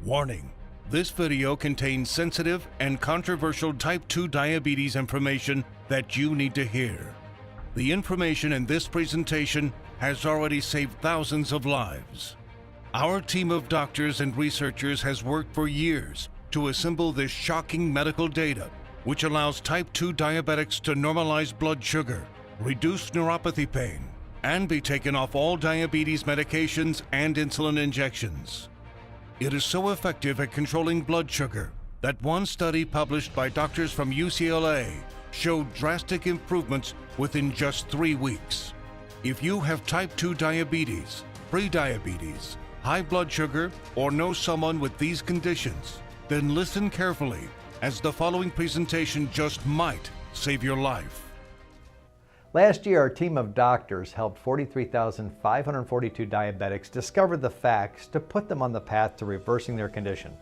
Warning: this video contains sensitive and controversial type 2 diabetes information that you need to hear. The information in this presentation has already saved thousands of lives. Our team of doctors and researchers has worked for years to assemble this shocking medical data, which allows type 2 diabetics to normalize blood sugar, reduce neuropathy pain, and be taken off all diabetes medications and insulin injections. It is so effective at controlling blood sugar that one study published by doctors from UCLA showed drastic improvements within just 3 weeks. If you have type 2 diabetes, prediabetes, high blood sugar, or know someone with these conditions, then listen carefully, as the following presentation just might save your life. Last year, our team of doctors helped 43,542 diabetics discover the facts to put them on the path to reversing their condition.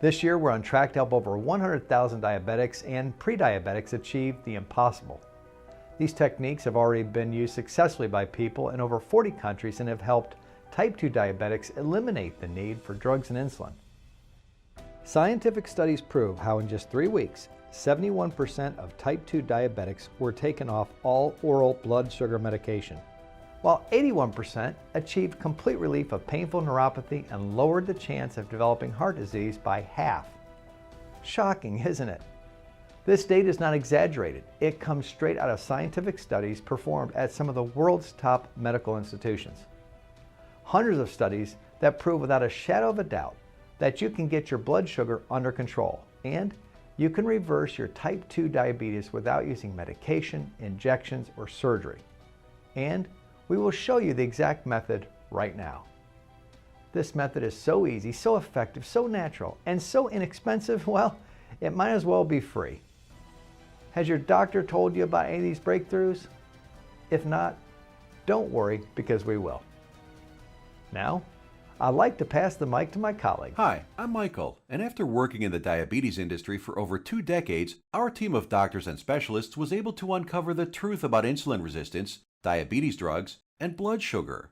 This year, we're on track to help over 100,000 diabetics and pre-diabetics achieve the impossible. These techniques have already been used successfully by people in over 40 countries and have helped type 2 diabetics eliminate the need for drugs and insulin. Scientific studies prove how in just 3 weeks, 71% of type 2 diabetics were taken off all oral blood sugar medication, while 81% achieved complete relief of painful neuropathy and lowered the chance of developing heart disease by half. Shocking, isn't it? This data is not exaggerated. It comes straight out of scientific studies performed at some of the world's top medical institutions. Hundreds of studies that prove without a shadow of a doubt that you can get your blood sugar under control, and you can reverse your type 2 diabetes without using medication, injections, or surgery. And we will show you the exact method right now. This method is so easy, so effective, so natural, and so inexpensive, well, it might as well be free. Has your doctor told you about any of these breakthroughs? If not, don't worry, because we will. Now, I'd like to pass the mic to my colleague. Hi, I'm Michael, and after working in the diabetes industry for over 2 decades, our team of doctors and specialists was able to uncover the truth about insulin resistance, diabetes drugs, and blood sugar.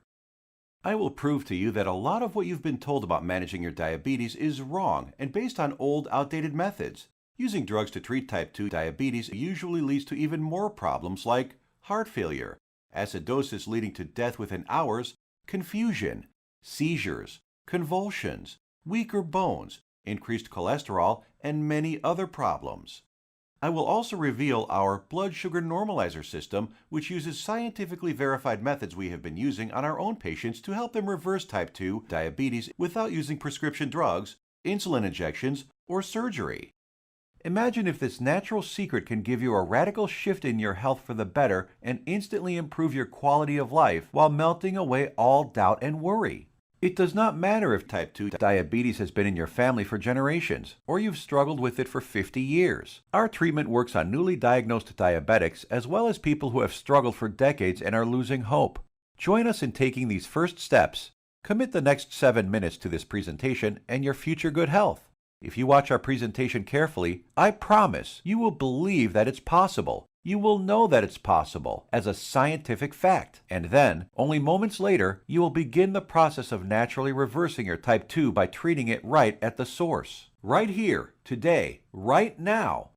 I will prove to you that a lot of what you've been told about managing your diabetes is wrong and based on old, outdated methods. Using drugs to treat type 2 diabetes usually leads to even more problems like heart failure, acidosis leading to death within hours, confusion, seizures, convulsions, weaker bones, increased cholesterol, and many other problems. I will also reveal our blood sugar normalizer system, which uses scientifically verified methods we have been using on our own patients to help them reverse type 2 diabetes without using prescription drugs, insulin injections, or surgery. Imagine if this natural secret can give you a radical shift in your health for the better and instantly improve your quality of life while melting away all doubt and worry. It does not matter if type 2 diabetes has been in your family for generations, or you've struggled with it for 50 years. Our treatment works on newly diagnosed diabetics as well as people who have struggled for decades and are losing hope. Join us in taking these first steps. Commit the next 7 minutes to this presentation and your future good health. If you watch our presentation carefully, I promise you will believe that it's possible. You will know that it's possible as a scientific fact. And then, only moments later, you will begin the process of naturally reversing your type 2 by treating it right at the source. Right here, today, right now.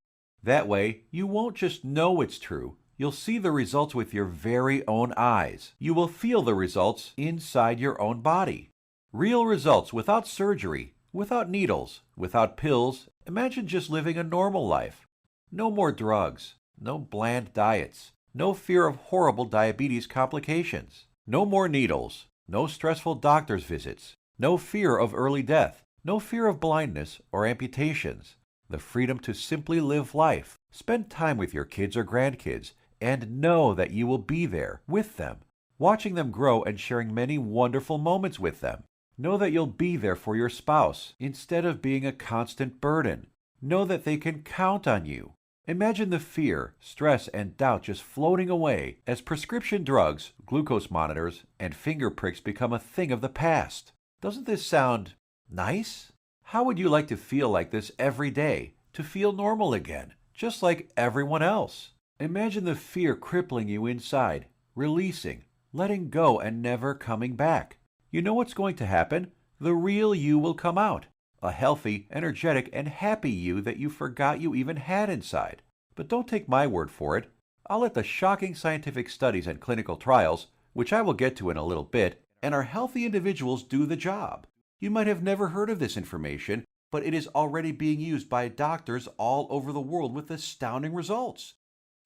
That way, you won't just know it's true. You'll see the results with your very own eyes. You will feel the results inside your own body. Real results without surgery, without needles, without pills. Imagine just living a normal life. No more drugs. No bland diets, no fear of horrible diabetes complications, no more needles, no stressful doctor's visits, no fear of early death, no fear of blindness or amputations, the freedom to simply live life, spend time with your kids or grandkids, and know that you will be there with them, watching them grow and sharing many wonderful moments with them. Know that you'll be there for your spouse instead of being a constant burden. Know that they can count on you. Imagine the fear, stress, and doubt just floating away as prescription drugs, glucose monitors, and finger pricks become a thing of the past. Doesn't this sound nice? How would you like to feel like this every day, to feel normal again, just like everyone else? Imagine the fear crippling you inside, releasing, letting go, and never coming back. You know what's going to happen? The real you will come out. a healthy, energetic, and happy you that you forgot you even had inside. But don't take my word for it. I'll let the shocking scientific studies and clinical trials, which I will get to in a little bit, and our healthy individuals do the job. You might have never heard of this information, but it is already being used by doctors all over the world with astounding results.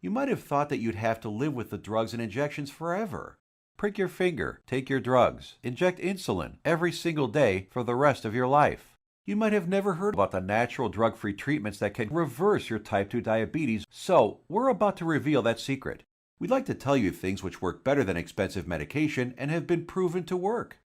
You might have thought that you'd have to live with the drugs and injections forever. Prick your finger, take your drugs, inject insulin every single day for the rest of your life. You might have never heard about the natural drug-free treatments that can reverse your type 2 diabetes, so we're about to reveal that secret. We'd like to tell you things which work better than expensive medication and have been proven to work.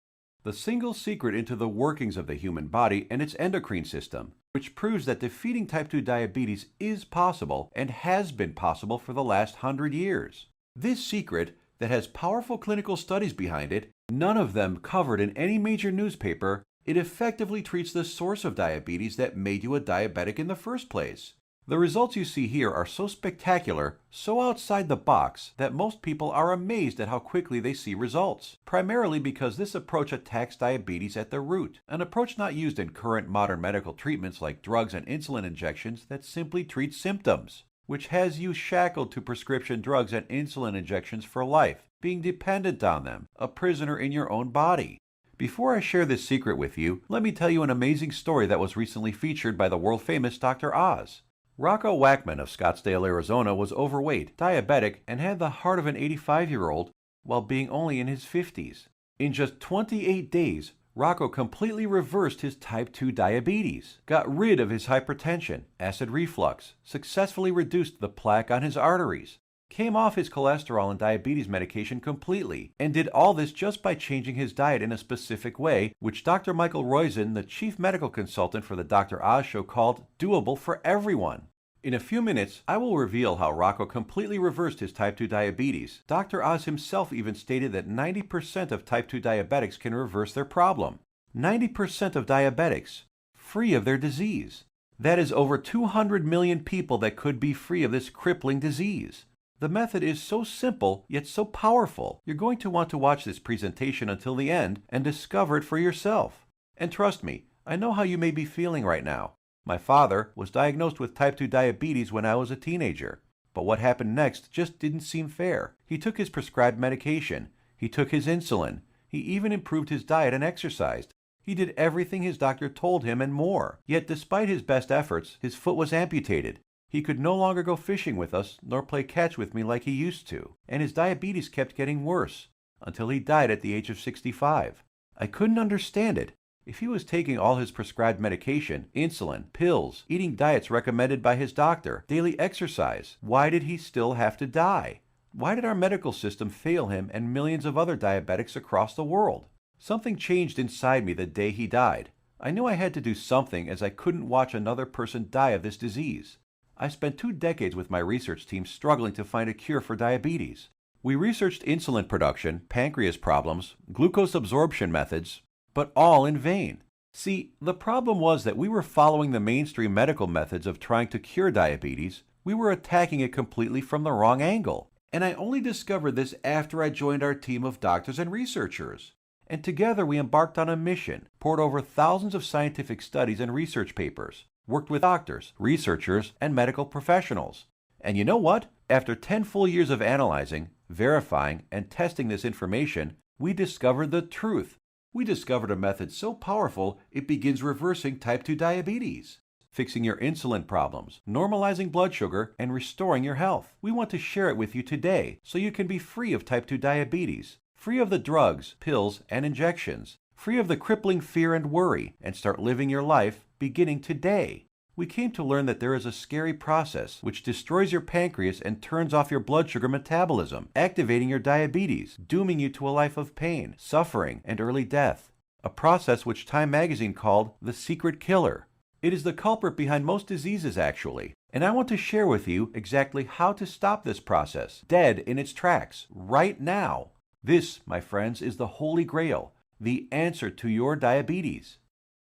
The single secret into the workings of the human body and its endocrine system, which proves that defeating type 2 diabetes is possible and has been possible for the last 100 years. This secret, that has powerful clinical studies behind it, none of them covered in any major newspaper, it effectively treats the source of diabetes that made you a diabetic in the first place. The results you see here are so spectacular, so outside the box, that most people are amazed at how quickly they see results, primarily because this approach attacks diabetes at the root, an approach not used in current modern medical treatments like drugs and insulin injections that simply treat symptoms, which has you shackled to prescription drugs and insulin injections for life, being dependent on them, a prisoner in your own body. Before I share this secret with you, let me tell you an amazing story that was recently featured by the world-famous Dr. Oz. Rocco Wackman of Scottsdale, Arizona was overweight, diabetic, and had the heart of an 85-year-old while being only in his 50s. In just 28 days, Rocco completely reversed his type 2 diabetes, got rid of his hypertension, acid reflux, successfully reduced the plaque on his arteries, came off his cholesterol and diabetes medication completely, and did all this just by changing his diet in a specific way, which Dr. Michael Roizen, the chief medical consultant for the Dr. Oz show, called doable for everyone. In a few minutes, I will reveal how Rocco completely reversed his type 2 diabetes. Dr. Oz himself even stated that 90% of type 2 diabetics can reverse their problem. 90% of diabetics, free of their disease. That is over 200 million people that could be free of this crippling disease. The method is so simple, yet so powerful. You're going to want to watch this presentation until the end and discover it for yourself. And trust me, I know how you may be feeling right now. My father was diagnosed with type 2 diabetes when I was a teenager. But what happened next just didn't seem fair. He took his prescribed medication. He took his insulin. He even improved his diet and exercised. He did everything his doctor told him and more. Yet despite his best efforts, his foot was amputated. He could no longer go fishing with us nor play catch with me like he used to, and his diabetes kept getting worse, until he died at the age of 65. I couldn't understand it. If he was taking all his prescribed medication, insulin, pills, eating diets recommended by his doctor, daily exercise, why did he still have to die? Why did our medical system fail him and millions of other diabetics across the world? Something changed inside me the day he died. I knew I had to do something, as I couldn't watch another person die of this disease. I spent 2 decades with my research team struggling to find a cure for diabetes. We researched insulin production, pancreas problems, glucose absorption methods, but all in vain. See, the problem was that we were following the mainstream medical methods of trying to cure diabetes. We were attacking it completely from the wrong angle. And I only discovered this after I joined our team of doctors and researchers. And together we embarked on a mission, poured over thousands of scientific studies and research papers, worked with doctors, researchers, and medical professionals. And you know what? After 10 full years of analyzing, verifying, and testing this information, we discovered the truth. We discovered a method so powerful it begins reversing type 2 diabetes, fixing your insulin problems, normalizing blood sugar, and restoring your health. We want to share it with you today so you can be free of type 2 diabetes, free of the drugs, pills, and injections, free of the crippling fear and worry, and start living your life beginning today. We came to learn that there is a scary process which destroys your pancreas and turns off your blood sugar metabolism, activating your diabetes, dooming you to a life of pain, suffering, and early death. A process which Time magazine called the secret killer. It is the culprit behind most diseases, actually. And I want to share with you exactly how to stop this process, dead in its tracks, right now. This, my friends, is the Holy Grail, the answer to your diabetes.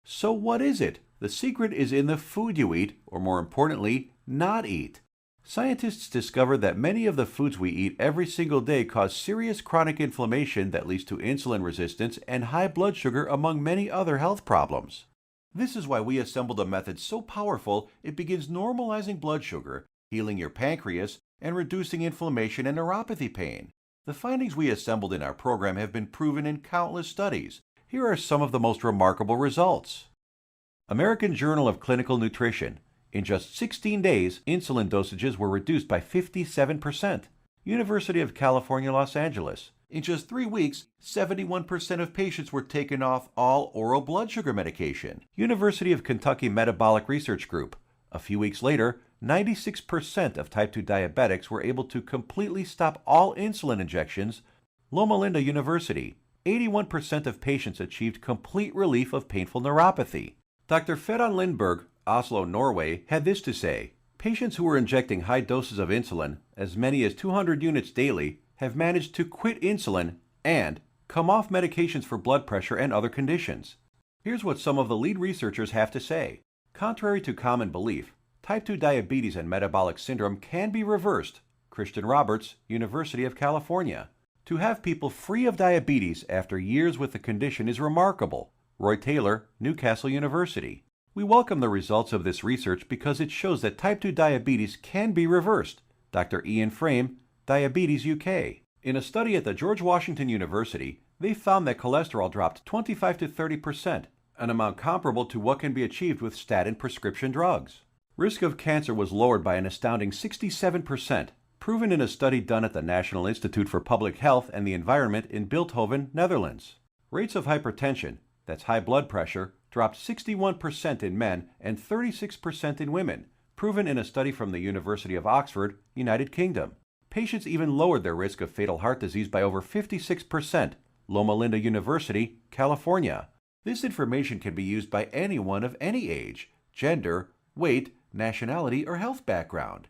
So what is it? The secret is in the food you eat, or more importantly, not eat. Scientists discovered that many of the foods we eat every single day cause serious chronic inflammation that leads to insulin resistance and high blood sugar, among many other health problems. This is why we assembled a method so powerful it begins normalizing blood sugar, healing your pancreas, and reducing inflammation and neuropathy pain. The findings we assembled in our program have been proven in countless studies. Here are some of the most remarkable results. American Journal of Clinical Nutrition. In just 16 days, insulin dosages were reduced by 57%. University of California, Los Angeles. In just 3 weeks, 71% of patients were taken off all oral blood sugar medication. University of Kentucky Metabolic Research Group. A few weeks later, 96% of type 2 diabetics were able to completely stop all insulin injections. Loma Linda University. 81% of patients achieved complete relief of painful neuropathy. Dr. Fedon Lindberg, Oslo, Norway, had this to say: patients who were injecting high doses of insulin, as many as 200 units daily, have managed to quit insulin and come off medications for blood pressure and other conditions. Here's what some of the lead researchers have to say. Contrary to common belief, type 2 diabetes and metabolic syndrome can be reversed. Christian Roberts, University of California. To have people free of diabetes after years with the condition is remarkable. Roy Taylor, Newcastle University. We welcome the results of this research because it shows that type 2 diabetes can be reversed. Dr. Ian Frame, Diabetes UK. In a study at the George Washington University, they found that cholesterol dropped 25 to 30%, an amount comparable to what can be achieved with statin prescription drugs. Risk of cancer was lowered by an astounding 67%, proven in a study done at the National Institute for Public Health and the Environment in Bilthoven, Netherlands. Rates of hypertension, that's high blood pressure, dropped 61% in men and 36% in women, proven in a study from the University of Oxford, United Kingdom. Patients even lowered their risk of fatal heart disease by over 56%, Loma Linda University, California. This information can be used by anyone of any age, gender, weight, nationality, or health background.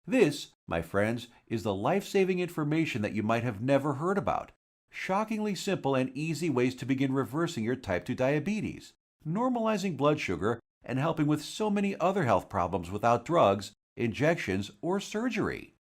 This, my friends, is the life-saving information that you might have never heard about. Shockingly simple and easy ways to begin reversing your type 2 diabetes, normalizing blood sugar, and helping with so many other health problems without drugs, injections, or surgery.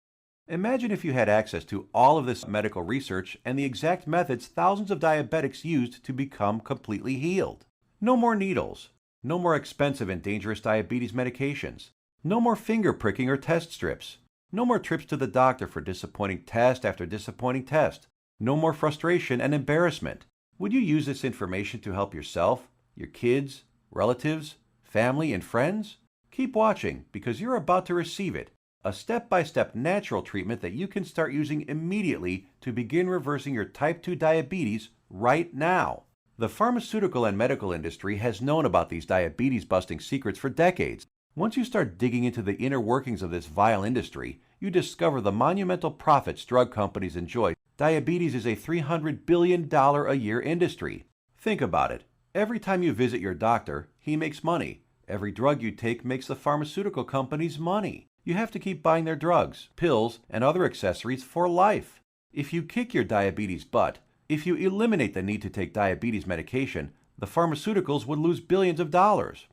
Imagine if you had access to all of this medical research and the exact methods thousands of diabetics used to become completely healed. No more needles. No more expensive and dangerous diabetes medications. No more finger pricking or test strips. No more trips to the doctor for disappointing test after disappointing test. No more frustration and embarrassment. Would you use this information to help yourself, your kids, relatives, family, and friends? Keep watching because you're about to receive it. A step-by-step natural treatment that you can start using immediately to begin reversing your type 2 diabetes right now. The pharmaceutical and medical industry has known about these diabetes-busting secrets for decades. Once you start digging into the inner workings of this vile industry, you discover the monumental profits drug companies enjoy. Diabetes is a $300 billion a year industry. Think about it. Every time you visit your doctor, he makes money. Every drug you take makes the pharmaceutical companies money. You have to keep buying their drugs, pills, and other accessories for life. If you kick your diabetes butt, if you eliminate the need to take diabetes medication, the pharmaceuticals would lose billions of dollars.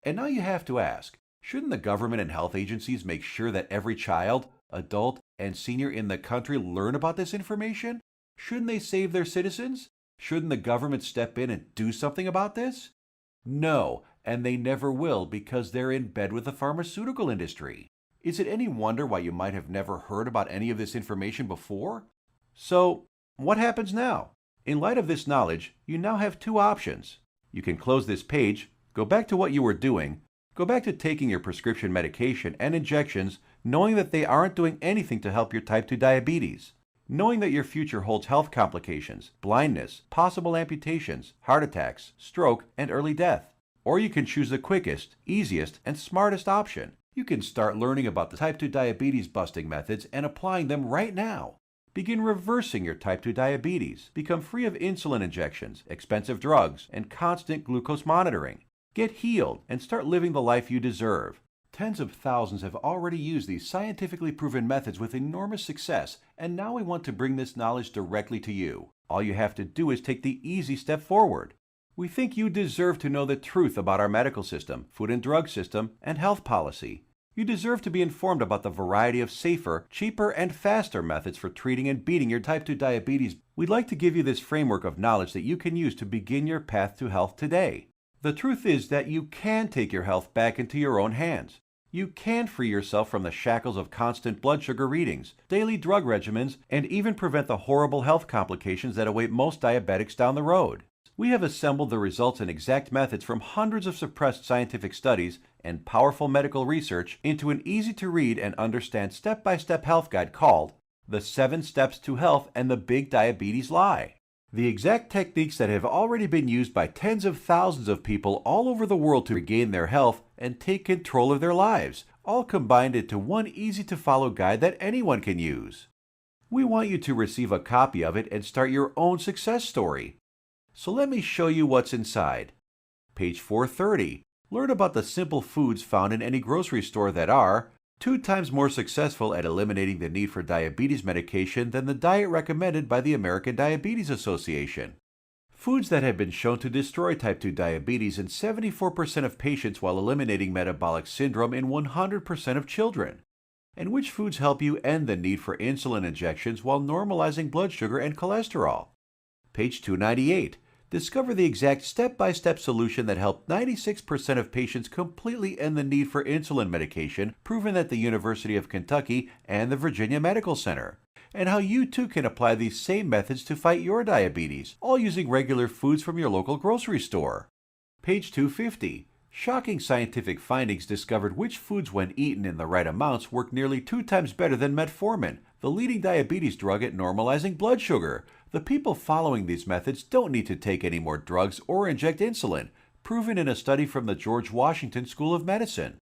And now you have to ask, shouldn't the government and health agencies make sure that every child, adult, and senior in the country learn about this information? Shouldn't they save their citizens? Shouldn't the government step in and do something about this? No, and they never will because they're in bed with the pharmaceutical industry. Is it any wonder why you might have never heard about any of this information before? So, what happens now? In light of this knowledge, you now have two options. You can close this page, go back to what you were doing, go back to taking your prescription medication and injections, knowing that they aren't doing anything to help your type 2 diabetes, knowing that your future holds health complications, blindness, possible amputations, heart attacks, stroke, and early death. Or you can choose the quickest, easiest, and smartest option. You can start learning about the type 2 diabetes busting methods and applying them right now. Begin reversing your type 2 diabetes. Become free of insulin injections, expensive drugs, and constant glucose monitoring. Get healed and start living the life you deserve. Tens of thousands have already used these scientifically proven methods with enormous success, and now we want to bring this knowledge directly to you. All you have to do is take the easy step forward. We think you deserve to know the truth about our medical system, food and drug system, and health policy. You deserve to be informed about the variety of safer, cheaper, and faster methods for treating and beating your type 2 diabetes. We'd like to give you this framework of knowledge that you can use to begin your path to health today. The truth is that you can take your health back into your own hands. You can free yourself from the shackles of constant blood sugar readings, daily drug regimens, and even prevent the horrible health complications that await most diabetics down the road. We have assembled the results and exact methods from hundreds of suppressed scientific studies and powerful medical research into an easy-to-read and understand step-by-step health guide called The 7 Steps to Health and the Big Diabetes Lie. The exact techniques that have already been used by tens of thousands of people all over the world to regain their health and take control of their lives, all combined into one easy-to-follow guide that anyone can use. We want you to receive a copy of it and start your own success story. So let me show you what's inside. Page 430. Learn about the simple foods found in any grocery store that are 2 times more successful at eliminating the need for diabetes medication than the diet recommended by the American Diabetes Association. Foods that have been shown to destroy type 2 diabetes in 74% of patients while eliminating metabolic syndrome in 100% of children. And which foods help you end the need for insulin injections while normalizing blood sugar and cholesterol. Page 298. Discover the exact step-by-step solution that helped 96% of patients completely end the need for insulin medication, proven at the University of Kentucky and the Virginia Medical Center, and how you too can apply these same methods to fight your diabetes, all using regular foods from your local grocery store. Page 250. Shocking scientific findings discovered which foods when eaten in the right amounts work nearly 2 times better than metformin, the leading diabetes drug at normalizing blood sugar. The people following these methods don't need to take any more drugs or inject insulin, proven in a study from the George Washington School of Medicine.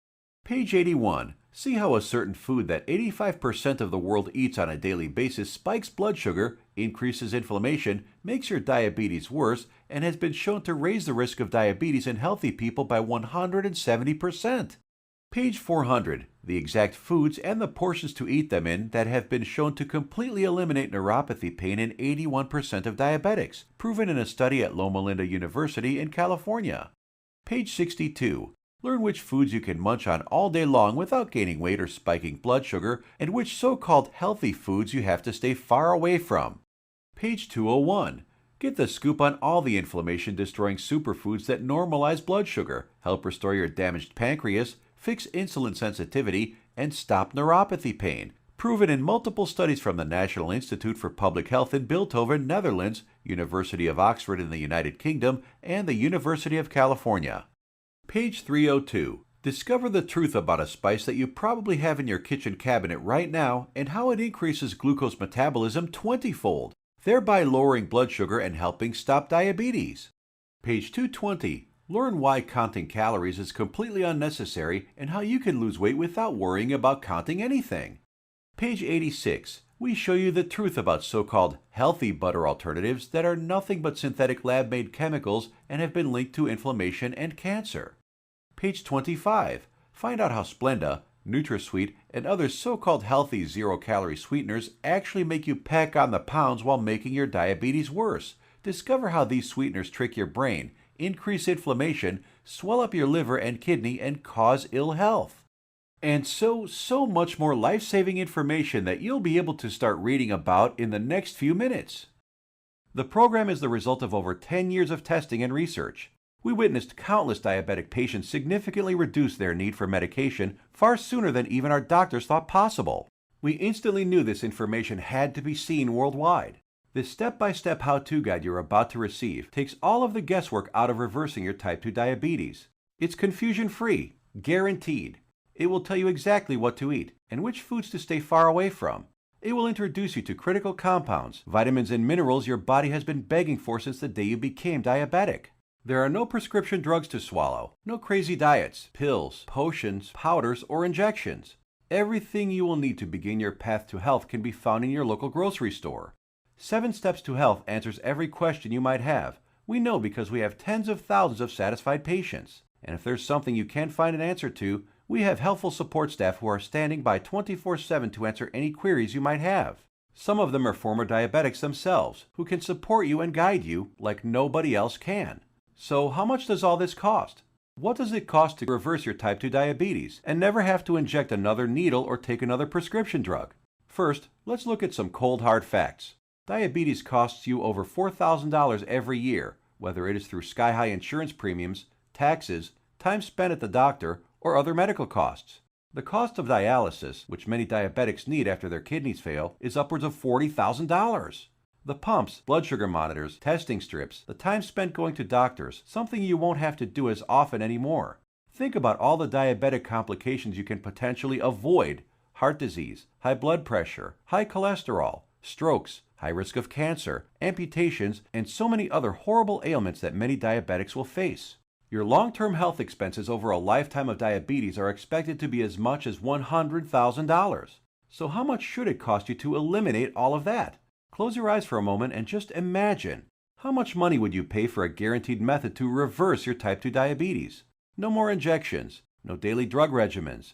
Page 81. See how a certain food that 85% of the world eats on a daily basis spikes blood sugar, increases inflammation, makes your diabetes worse, and has been shown to raise the risk of diabetes in healthy people by 170%. Page 400. The exact foods and the portions to eat them in that have been shown to completely eliminate neuropathy pain in 81% of diabetics, proven in a study at Loma Linda University in California. Page 62. Learn which foods you can munch on all day long without gaining weight or spiking blood sugar, and which so-called healthy foods you have to stay far away from. Page 201. Get the scoop on all the inflammation-destroying superfoods that normalize blood sugar, help restore your damaged pancreas, fix insulin sensitivity, and stop neuropathy pain, proven in multiple studies from the National Institute for Public Health in Bilthoven, Netherlands, University of Oxford in the United Kingdom, and the University of California. Page 302. Discover the truth about a spice that you probably have in your kitchen cabinet right now and how it increases glucose metabolism 20-fold, thereby lowering blood sugar and helping stop diabetes. Page 220. Learn why counting calories is completely unnecessary and how you can lose weight without worrying about counting anything. Page 86. We show you the truth about so-called healthy butter alternatives that are nothing but synthetic lab-made chemicals and have been linked to inflammation and cancer. Page 25. Find out how Splenda, NutraSweet, and other so-called healthy zero-calorie sweeteners actually make you pack on the pounds while making your diabetes worse. Discover how these sweeteners trick your brain, increase inflammation, swell up your liver and kidney, and cause ill health. And so much more life-saving information that you'll be able to start reading about in the next few minutes. The program is the result of over 10 years of testing and research. We witnessed countless diabetic patients significantly reduce their need for medication far sooner than even our doctors thought possible. We instantly knew this information had to be seen worldwide. This step-by-step how-to guide you're about to receive takes all of the guesswork out of reversing your type 2 diabetes. It's confusion-free, guaranteed. It will tell you exactly what to eat and which foods to stay far away from. It will introduce you to critical compounds, vitamins and minerals your body has been begging for since the day you became diabetic. There are no prescription drugs to swallow, no crazy diets, pills, potions, powders, or injections. Everything you will need to begin your path to health can be found in your local grocery store. 7 Steps to Health answers every question you might have. We know because we have tens of thousands of satisfied patients. And if there's something you can't find an answer to, we have helpful support staff who are standing by 24/7 to answer any queries you might have. Some of them are former diabetics themselves, who can support you and guide you like nobody else can. So how much does all this cost? What does it cost to reverse your type 2 diabetes and never have to inject another needle or take another prescription drug? First, let's look at some cold hard facts. Diabetes costs you over $4,000 every year, whether it is through sky-high insurance premiums, taxes, time spent at the doctor, or other medical costs. The cost of dialysis, which many diabetics need after their kidneys fail, is upwards of $40,000. The pumps, blood sugar monitors, testing strips, the time spent going to doctors, something you won't have to do as often anymore. Think about all the diabetic complications you can potentially avoid: heart disease, high blood pressure, high cholesterol, strokes, high risk of cancer, amputations, and so many other horrible ailments that many diabetics will face. Your long-term health expenses over a lifetime of diabetes are expected to be as much as $100,000. So how much should it cost you to eliminate all of that? Close your eyes for a moment and just imagine. How much money would you pay for a guaranteed method to reverse your type 2 diabetes? No more injections, no daily drug regimens.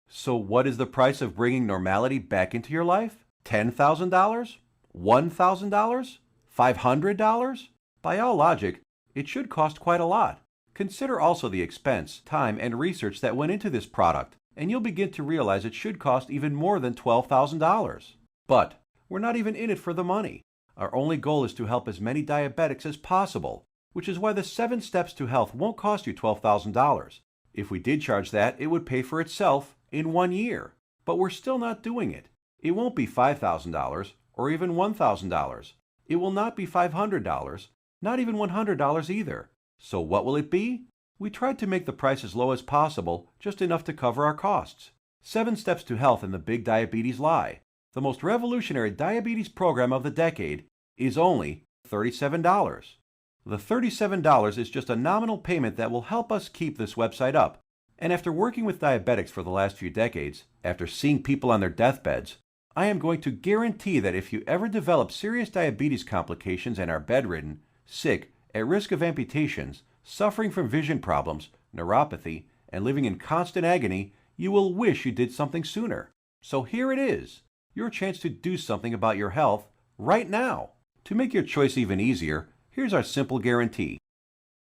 So what is the price of bringing normality back into your life? $10,000? $1,000? $500? By all logic, it should cost quite a lot. Consider also the expense, time, and research that went into this product, and you'll begin to realize it should cost even more than $12,000. But we're not even in it for the money. Our only goal is to help as many diabetics as possible, which is why the 7 Steps to Health won't cost you $12,000. If we did charge that, it would pay for itself in 1 year. But we're still not doing it. It won't be $5,000 or even $1,000. It will not be $500, not even $100 either. So what will it be? We tried to make the price as low as possible, just enough to cover our costs. 7 Steps to Health and the Big Diabetes Lie, the most revolutionary diabetes program of the decade, is only $37. The $37 is just a nominal payment that will help us keep this website up. And after working with diabetics for the last few decades, after seeing people on their deathbeds, I am going to guarantee that if you ever develop serious diabetes complications and are bedridden, sick, at risk of amputations, suffering from vision problems, neuropathy, and living in constant agony, you will wish you did something sooner. So here it is, your chance to do something about your health right now. To make your choice even easier, here's our simple guarantee.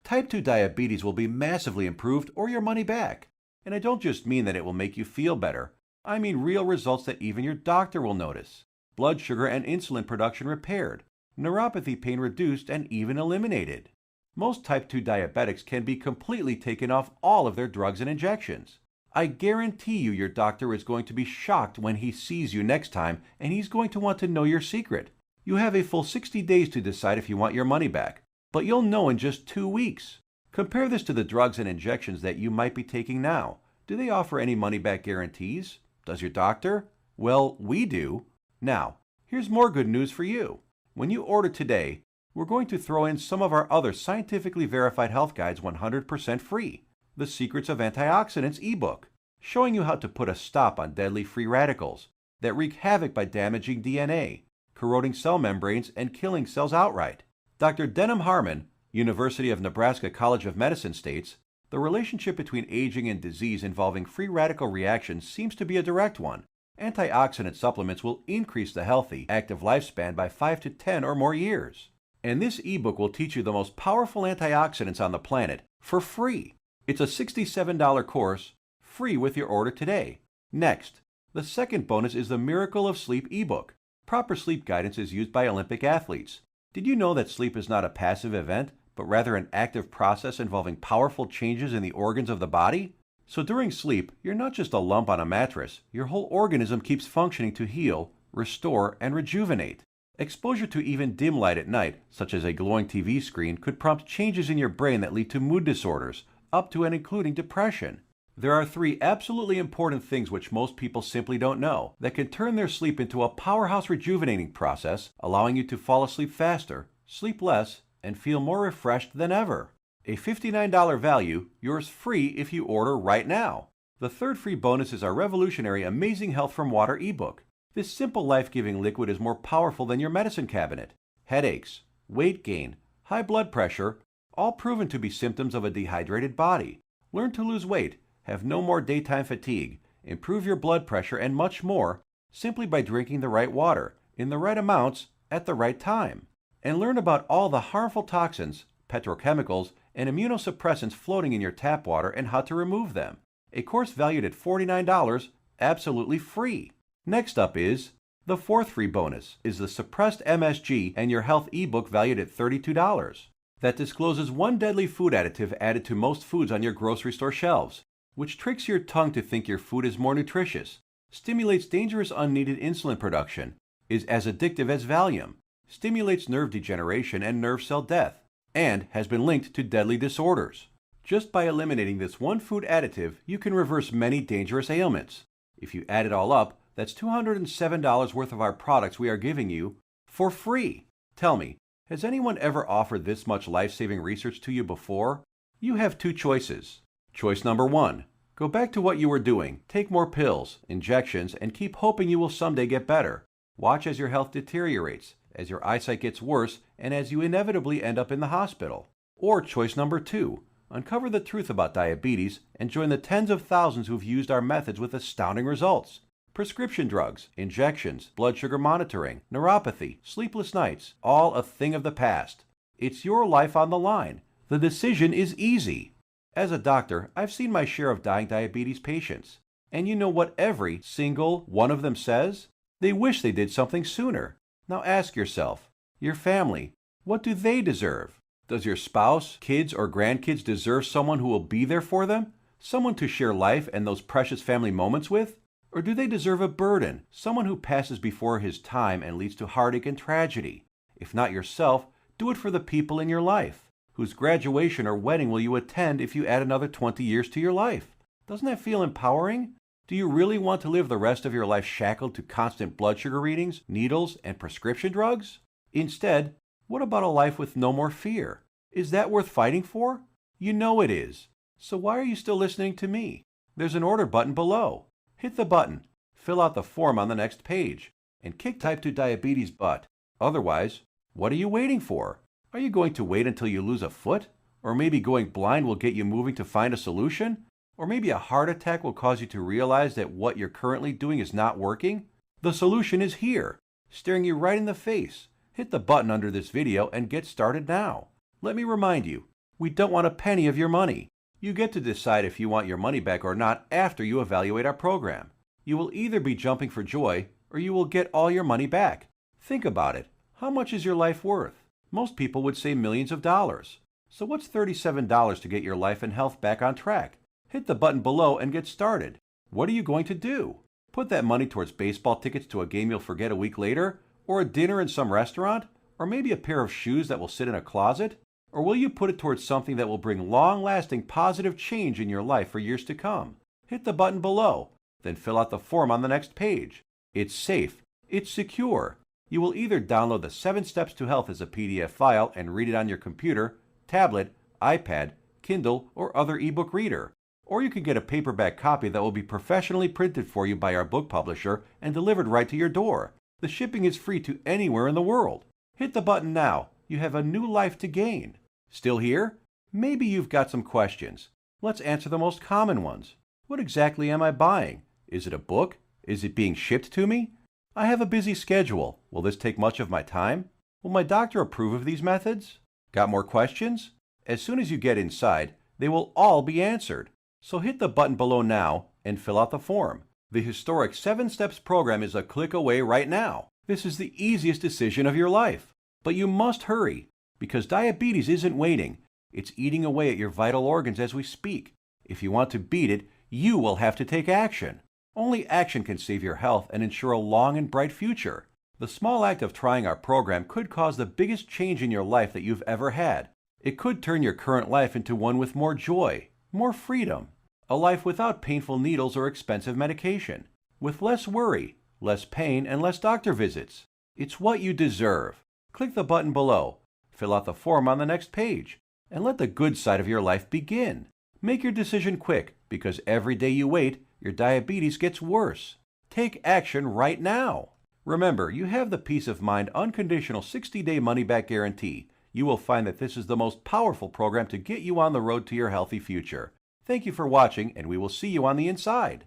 Type 2 diabetes will be massively improved or your money back. And I don't just mean that it will make you feel better. I mean real results that even your doctor will notice. Blood sugar and insulin production repaired, neuropathy pain reduced and even eliminated. Most type 2 diabetics can be completely taken off all of their drugs and injections. I guarantee you your doctor is going to be shocked when he sees you next time, and he's going to want to know your secret. You have a full 60 days to decide if you want your money back, but you'll know in just 2 weeks. Compare this to the drugs and injections that you might be taking now. Do they offer any money-back guarantees? Does your doctor? Well, we do. Now, here's more good news for you. When you order today, we're going to throw in some of our other scientifically verified health guides 100% free. The Secrets of Antioxidants ebook, showing you how to put a stop on deadly free radicals that wreak havoc by damaging DNA, corroding cell membranes, and killing cells outright. Dr. Denham Harmon, University of Nebraska College of Medicine, states, the relationship between aging and disease involving free radical reactions seems to be a direct one. Antioxidant supplements will increase the healthy, active lifespan by 5 to 10 or more years. And this ebook will teach you the most powerful antioxidants on the planet for free. It's a $67 course, free with your order today. Next, the second bonus is the Miracle of Sleep ebook. Proper sleep guidance is used by Olympic athletes. Did you know that sleep is not a passive event, but rather an active process involving powerful changes in the organs of the body? So during sleep, you're not just a lump on a mattress. Your whole organism keeps functioning to heal, restore, and rejuvenate. Exposure to even dim light at night, such as a glowing TV screen, could prompt changes in your brain that lead to mood disorders, up to and including depression. There are 3 absolutely important things which most people simply don't know that can turn their sleep into a powerhouse rejuvenating process, allowing you to fall asleep faster, sleep less, and feel more refreshed than ever. A $59 value, yours free if you order right now. The third free bonus is our revolutionary Amazing Health from Water ebook. This simple life-giving liquid is more powerful than your medicine cabinet. Headaches, weight gain, high blood pressure, all proven to be symptoms of a dehydrated body. Learn to lose weight, have no more daytime fatigue, improve your blood pressure, and much more simply by drinking the right water, in the right amounts, at the right time. And learn about all the harmful toxins, petrochemicals, and immunosuppressants floating in your tap water and how to remove them. A course valued at $49, absolutely free. Next up is the fourth free bonus, is the Suppressed MSG and Your Health ebook valued at $32. that discloses one deadly food additive added to most foods on your grocery store shelves, which tricks your tongue to think your food is more nutritious, stimulates dangerous unneeded insulin production, is as addictive as Valium, stimulates nerve degeneration and nerve cell death, and has been linked to deadly disorders. Just by eliminating this one food additive, you can reverse many dangerous ailments. If you add it all up, that's $207 worth of our products we are giving you for free. Tell me, has anyone ever offered this much life-saving research to you before? You have two choices. Choice number 1. Go back to what you were doing, take more pills, injections, and keep hoping you will someday get better. Watch as your health deteriorates, as your eyesight gets worse, and as you inevitably end up in the hospital. Or choice number 2. Uncover the truth about diabetes and join the tens of thousands who've used our methods with astounding results. Prescription drugs, injections, blood sugar monitoring, neuropathy, sleepless nights, all a thing of the past. It's your life on the line. The decision is easy. As a doctor, I've seen my share of dying diabetes patients. And you know what every single one of them says? They wish they did something sooner. Now ask yourself, your family, what do they deserve? Does your spouse, kids, or grandkids deserve someone who will be there for them? Someone to share life and those precious family moments with? Or do they deserve a burden, someone who passes before his time and leads to heartache and tragedy? If not yourself, do it for the people in your life. Whose graduation or wedding will you attend if you add another 20 years to your life? Doesn't that feel empowering? Do you really want to live the rest of your life shackled to constant blood sugar readings, needles, and prescription drugs? Instead, what about a life with no more fear? Is that worth fighting for? You know it is. So why are you still listening to me? There's an order button below. Hit the button, fill out the form on the next page, and kick type 2 diabetes butt. Otherwise, what are you waiting for? Are you going to wait until you lose a foot? Or maybe going blind will get you moving to find a solution? Or maybe a heart attack will cause you to realize that what you're currently doing is not working? The solution is here, staring you right in the face. Hit the button under this video and get started now. Let me remind you, we don't want a penny of your money. You get to decide if you want your money back or not after you evaluate our program. You will either be jumping for joy or you will get all your money back. Think about it. How much is your life worth? Most people would say millions of dollars. So what's $37 to get your life and health back on track? Hit the button below and get started. What are you going to do? Put that money towards baseball tickets to a game you'll forget a week later? Or a dinner in some restaurant? Or maybe a pair of shoes that will sit in a closet? Or will you put it towards something that will bring long-lasting positive change in your life for years to come? Hit the button below, then fill out the form on the next page. It's safe. It's secure. You will either download the 7 Steps to Health as a PDF file and read it on your computer, tablet, iPad, Kindle, or other ebook reader. Or you can get a paperback copy that will be professionally printed for you by our book publisher and delivered right to your door. The shipping is free to anywhere in the world. Hit the button now. You have a new life to gain. Still here? Maybe you've got some questions. Let's answer the most common ones. What exactly am I buying? Is it a book? Is it being shipped to me? I have a busy schedule. Will this take much of my time? Will my doctor approve of these methods? Got more questions? As soon as you get inside, they will all be answered. So hit the button below now and fill out the form. The historic 7 Steps program is a click away right now. This is the easiest decision of your life. But you must hurry, because diabetes isn't waiting. It's eating away at your vital organs as we speak. If you want to beat it, you will have to take action. Only action can save your health and ensure a long and bright future. The small act of trying our program could cause the biggest change in your life that you've ever had. It could turn your current life into one with more joy, more freedom, a life without painful needles or expensive medication, with less worry, less pain, and less doctor visits. It's what you deserve. Click the button below, fill out the form on the next page, and let the good side of your life begin. Make your decision quick, because every day you wait, your diabetes gets worse. Take action right now. Remember, you have the peace of mind unconditional 60-day money-back guarantee. You will find that this is the most powerful program to get you on the road to your healthy future. Thank you for watching, and we will see you on the inside.